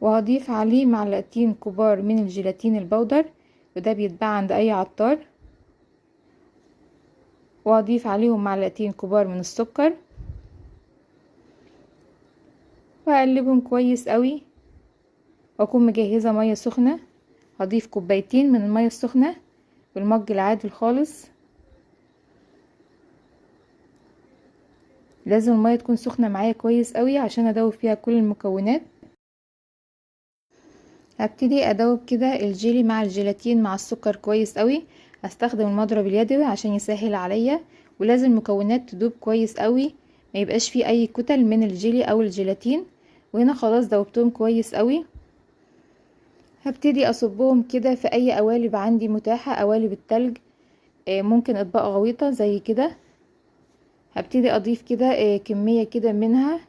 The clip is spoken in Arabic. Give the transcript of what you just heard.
وهضيف عليه معلقتين كبار من الجيلاتين البودر، وده بيتباع عند اي عطار. وهضيف عليهم معلقتين كبار من السكر، وهقلبهم كويس قوي. واكون مجهزة مية سخنة، هضيف كوبايتين من المية السخنة بالمج العادي الخالص. لازم المية تكون سخنة معايا كويس قوي عشان ادوب فيها كل المكونات. هبتدي ادوب كده الجيلي مع الجيلاتين مع السكر كويس قوي. هستخدم المضرب اليدوي عشان يسهل عليا، ولازم المكونات تدوب كويس قوي، ما يبقاش فيه اي كتل من الجيلي او الجيلاتين. وهنا خلاص دوبتهم كويس قوي. هبتدي اصبهم كده في اي قوالب عندي متاحة، قوالب التلج، ممكن اطباق غويطة زي كده. هبتدي اضيف كده كمية كده منها